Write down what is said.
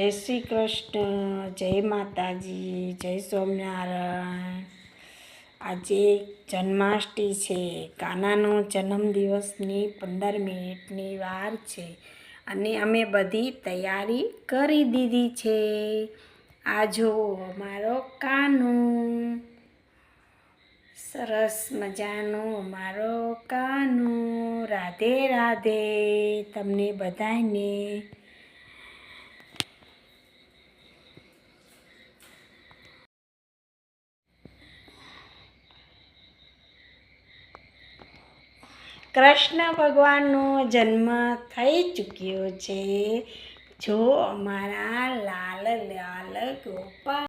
જય શ્રી કૃષ્ણ, જય માતાજી, જય સ્વામિનારાયણ। આજે જન્માષ્ટમી છે। કાનાનો જન્મદિવસની 15 મિનિટની વાર છે અને અમે બધી તૈયારી કરી દીધી છે। આ જુઓ અમારો કાનો, સરસ મજાનો અમારો કાનો। રાધે રાધે તમને બધાને। કૃષ્ણ ભગવાનનો જન્મ થઈ ચૂક્યો છે। જો અમારા લાલ લાલ ગોપાલ।